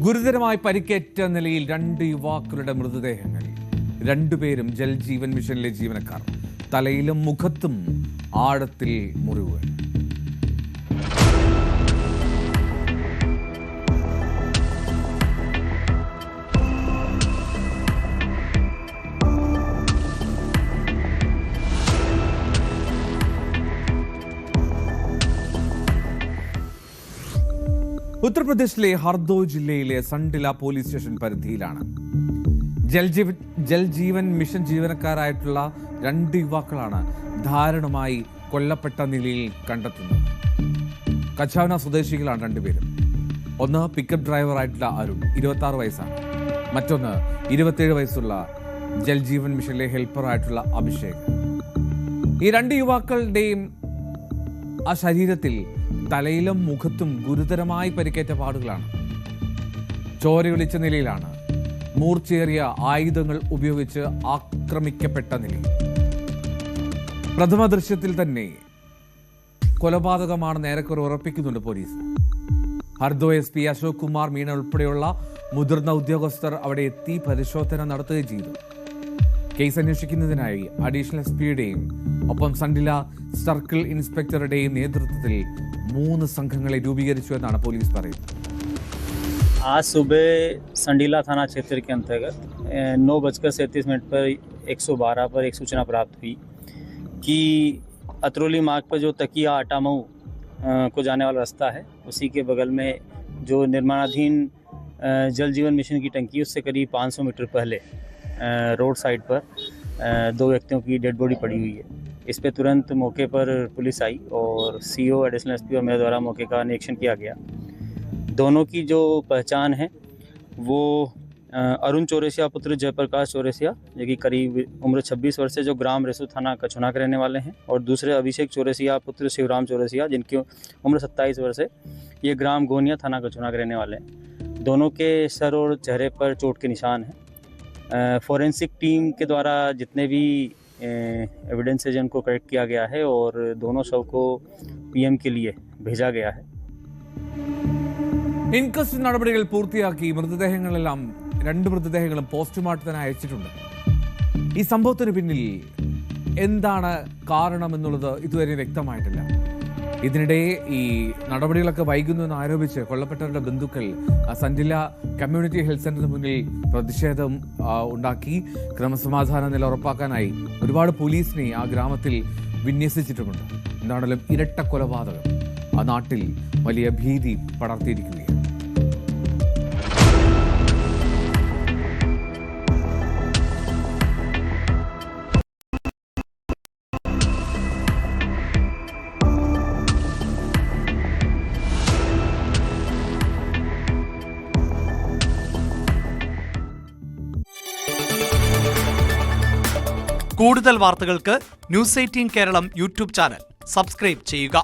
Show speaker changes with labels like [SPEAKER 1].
[SPEAKER 1] ഗുരുതരമായി പരിക്കേറ്റ നിലയിൽ 2 യുവാക്കളുടെ മൃതദേഹങ്ങൾ. 2 പേരും ജൽജീവൻ മിഷനിലെ ജീവനക്കാർ. തലയിലും മുഖത്തും ആഴത്തിൽ മുറിവുകൾ. ഉത്തർപ്രദേശിലെ ഹർദോയ് ജില്ലയിലെ സണ്ടില പോലീസ് സ്റ്റേഷൻ പരിധിയിലാണ് ജൽജീവൻ മിഷൻ ജീവനക്കാരായിട്ടുള്ള 2 യുവാക്കളാണ് ദാരുണമായി കൊല്ലപ്പെട്ട നിലയിൽ കണ്ടെത്തുന്നത്. കച്ചാവന സ്വദേശികളാണ് 2 പേരും. ഒന്ന് പിക്കപ്പ് ഡ്രൈവറായിട്ടുള്ള അരുൺ, 26 വയസ്സാണ്. മറ്റൊന്ന് 27 വയസ്സുള്ള ജൽജീവൻ മിഷനിലെ ഹെൽപ്പറായിട്ടുള്ള അഭിഷേക്. ഈ 2 യുവാക്കളുടെയും ആ ശരീരത്തിൽ തലയിലും മുഖത്തും ഗുരുതരമായി പരിക്കേറ്റ പാടുകളാണ്. ചോരയൊലിച്ച നിലയിലാണ്. മൂർച്ചയേറിയ ആയുധങ്ങൾ ഉപയോഗിച്ച് ആക്രമിക്കപ്പെട്ട നിലയിൽ. പ്രഥമ ദൃശ്യത്തിൽ തന്നെ കൊലപാതകമാണെന്ന് ഏറെക്കുറെ ഉറപ്പിക്കുന്നുണ്ട് പോലീസ്. ഹർദോയ് SP അശോക് കുമാർ മീണ ഉൾപ്പെടെയുള്ള മുതിർന്ന ഉദ്യോഗസ്ഥർ അവിടെ എത്തി പരിശോധന നടത്തുകയും ചെയ്തു. കേസ് അന്വേഷിക്കുന്നതിനായി അഡീഷണൽ SPയുടെയും ഒപ്പം സണ്ടില സർക്കിൾ ഇൻസ്പെക്ടറുടെയും നേതൃത്വത്തിൽ 3 സംഘങ്ങളെ രൂപീകരിച്ചു എന്നാണ് പോലീസ് പറയുന്നത്.
[SPEAKER 2] आज सुबह संडीला थाना क्षेत्र के अंतर्गत 9:37 पर 112 पर एक सूचना प्राप्त हुई कि अतरौली मार्ग पर जो तकिया आटामऊ को जाने वाला रास्ता है, उसी के बगल में जो निर्माणाधीन जल जीवन मिशन की टंकी, उससे करीब 500 मीटर पहले रोड साइड पर 2 व्यक्तियों की डेड बॉडी पड़ी हुई है. इस पे तुरंत मौके पर पुलिस आई और CO, एडिशनल SP और मेरे द्वारा मौके का निरीक्षण किया गया. दोनों की जो पहचान है वो अरुण चौरसिया पुत्र जयप्रकाश चौरसिया, जो कि करीब उम्र 26 वर्ष से, जो ग्राम रेसू थाना कछुना के रहने वाले हैं, और दूसरे अभिषेक चौरसिया पुत्र शिवराम चौरसिया, जिनकी उम्र 27 वर्ष है, ये ग्राम गोनिया थाना कछुना के रहने वाले हैं. दोनों के सर और चेहरे पर चोट के निशान हैं. फोरेंसिक टीम के द्वारा जितने भी एविडेंस है जिनको कलेक्ट किया गया है और दोनों शव को PM के लिए भेजा गया है.
[SPEAKER 1] ഇൻക്വസ്റ്റ് നടപടികൾ പൂർത്തിയാക്കി മൃതദേഹങ്ങളെല്ലാം 2 മൃതദേഹങ്ങളും പോസ്റ്റ്മോർട്ടത്തിന് അയച്ചിട്ടുണ്ട്. ഈ സംഭവത്തിന് പിന്നിൽ എന്താണ് കാരണമെന്നുള്ളത് ഇതുവരെ വ്യക്തമായിട്ടില്ല. ഇതിനിടെ ഈ നടപടികളൊക്കെ വൈകുന്നു എന്ന് ആരോപിച്ച് കൊല്ലപ്പെട്ടവരുടെ ബന്ധുക്കൾ സണ്ടില കമ്മ്യൂണിറ്റി ഹെൽത്ത് സെന്ററിന് മുന്നിൽ പ്രതിഷേധം ഉണ്ടാക്കി. ക്രമസമാധാന നില ഉറപ്പാക്കാനായി ഒരുപാട് പോലീസിനെ ആ ഗ്രാമത്തിൽ വിന്യസിച്ചിട്ടുമുണ്ട്. എന്താണെങ്കിലും ഇരട്ട കൊലപാതകം ആ നാട്ടിൽ വലിയ ഭീതി പടർത്തിയിരിക്കുകയാണ്.
[SPEAKER 3] കൂടുതൽ വാർത്തകൾക്ക് News 18 Keralam YouTube channel subscribe ചെയ്യുക.